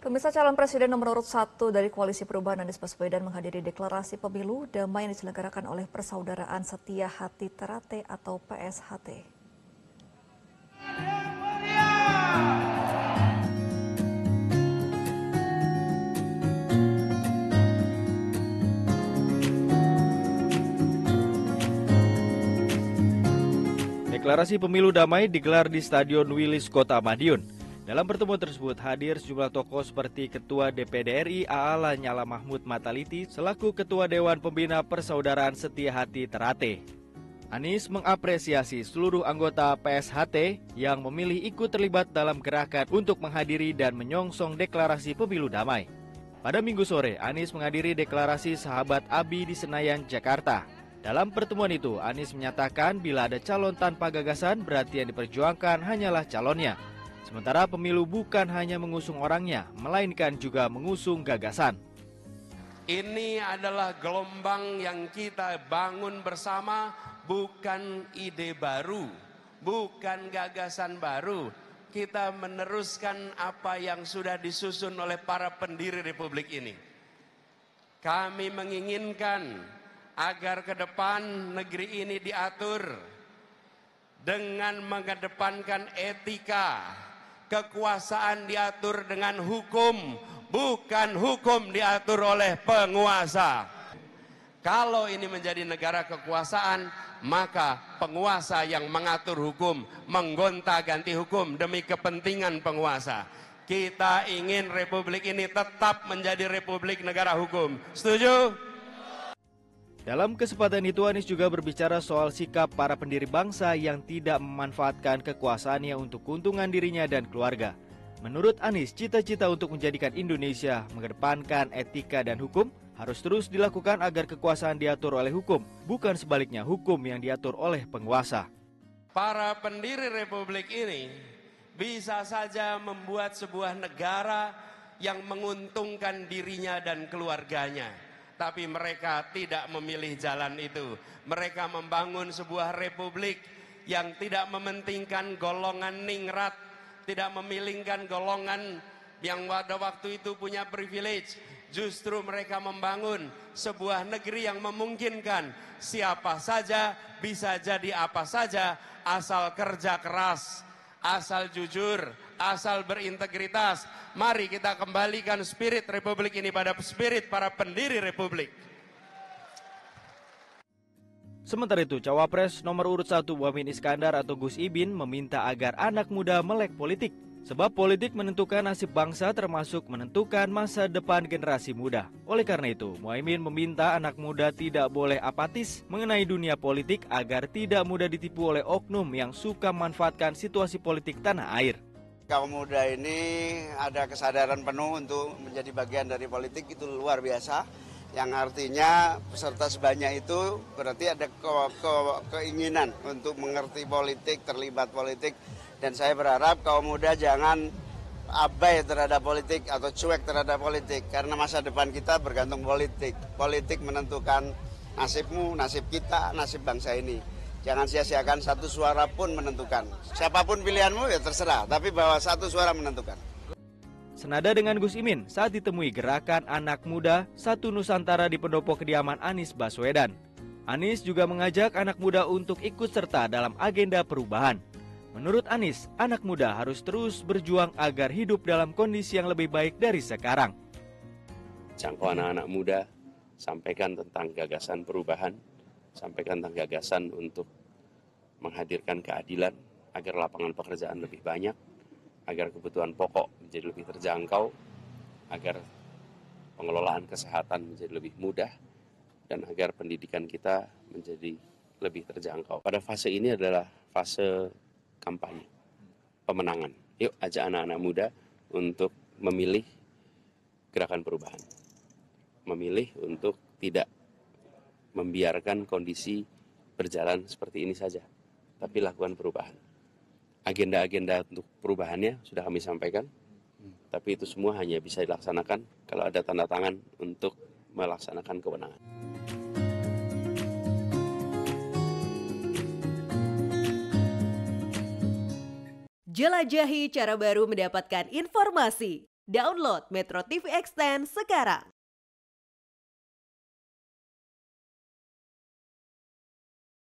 Pemirsa, calon presiden nomor urut 1 dari Koalisi Perubahan Anies Baswedan menghadiri deklarasi pemilu damai yang diselenggarakan oleh Persaudaraan Setia Hati Ternate atau PSHT. Deklarasi pemilu damai digelar di Stadion Wilis, Kota Madiun. Dalam pertemuan tersebut hadir sejumlah tokoh seperti Ketua DPD RI A.A. Lanyala Mahmud Mataliti selaku Ketua Dewan Pembina Persaudaraan Setia Hati Ternate. Anies mengapresiasi seluruh anggota PSHT yang memilih ikut terlibat dalam gerakan untuk menghadiri dan menyongsong deklarasi pemilu damai. Pada Minggu sore, Anies menghadiri deklarasi Sahabat Abi di Senayan, Jakarta. Dalam pertemuan itu, Anies menyatakan bila ada calon tanpa gagasan berarti yang diperjuangkan hanyalah calonnya. Sementara pemilu bukan hanya mengusung orangnya, melainkan juga mengusung gagasan. Ini adalah gelombang yang kita bangun bersama, bukan ide baru, bukan gagasan baru. Kita meneruskan apa yang sudah disusun oleh para pendiri Republik ini. Kami menginginkan agar ke depan negeri ini diatur dengan mengedepankan etika. Kekuasaan diatur dengan hukum, bukan hukum diatur oleh penguasa. Kalau ini menjadi negara kekuasaan, maka penguasa yang mengatur hukum, menggonta-ganti hukum demi kepentingan penguasa. Kita ingin republik ini tetap menjadi republik negara hukum. Setuju? Dalam kesempatan itu, Anies juga berbicara soal sikap para pendiri bangsa yang tidak memanfaatkan kekuasaannya untuk keuntungan dirinya dan keluarga. Menurut Anies, cita-cita untuk menjadikan Indonesia mengedepankan etika dan hukum harus terus dilakukan agar kekuasaan diatur oleh hukum, bukan sebaliknya hukum yang diatur oleh penguasa. Para pendiri republik ini bisa saja membuat sebuah negara yang menguntungkan dirinya dan keluarganya. Tapi mereka tidak memilih jalan itu. Mereka membangun sebuah republik yang tidak mementingkan golongan ningrat, tidak memilihkan golongan yang pada waktu itu punya privilege. Justru mereka membangun sebuah negeri yang memungkinkan siapa saja bisa jadi apa saja asal kerja keras, asal jujur, asal berintegritas. Mari kita kembalikan spirit republik ini pada spirit para pendiri republik. Sementara itu, Cawapres nomor urut 1 Muhaimin Iskandar atau Gus Ibin meminta agar anak muda melek politik. Sebab politik menentukan nasib bangsa termasuk menentukan masa depan generasi muda. Oleh karena itu, Muhaimin meminta anak muda tidak boleh apatis mengenai dunia politik agar tidak mudah ditipu oleh oknum yang suka memanfaatkan situasi politik tanah air. Kaum muda ini ada kesadaran penuh untuk menjadi bagian dari politik, itu luar biasa. Yang artinya peserta sebanyak itu berarti ada keinginan untuk mengerti politik, terlibat politik. Dan saya berharap kaum muda jangan abai terhadap politik atau cuek terhadap politik. Karena masa depan kita bergantung politik. Politik menentukan nasibmu, nasib kita, nasib bangsa ini. Jangan sia-siakan, satu suara pun menentukan. Siapapun pilihanmu ya terserah, tapi bahwa satu suara menentukan. Senada dengan Gus Imin saat ditemui gerakan anak muda Satu Nusantara di pendopo kediaman Anies Baswedan. Anies juga mengajak anak muda untuk ikut serta dalam agenda perubahan. Menurut Anies, anak muda harus terus berjuang agar hidup dalam kondisi yang lebih baik dari sekarang. Jangkau anak-anak muda, sampaikan tentang gagasan perubahan, sampaikan tentang gagasan untuk menghadirkan keadilan agar lapangan pekerjaan lebih banyak, agar kebutuhan pokok menjadi lebih terjangkau, agar pengelolaan kesehatan menjadi lebih mudah, dan agar pendidikan kita menjadi lebih terjangkau. Pada fase ini adalah fase kampanye, pemenangan. Yuk ajak anak-anak muda untuk memilih gerakan perubahan. Memilih untuk tidak membiarkan kondisi berjalan seperti ini saja, tapi lakukan perubahan. Agenda-agenda untuk perubahannya sudah kami sampaikan, tapi itu semua hanya bisa dilaksanakan kalau ada tanda tangan untuk melaksanakan kewenangan. Jelajahi cara baru mendapatkan informasi. Download Metro TV Extend sekarang.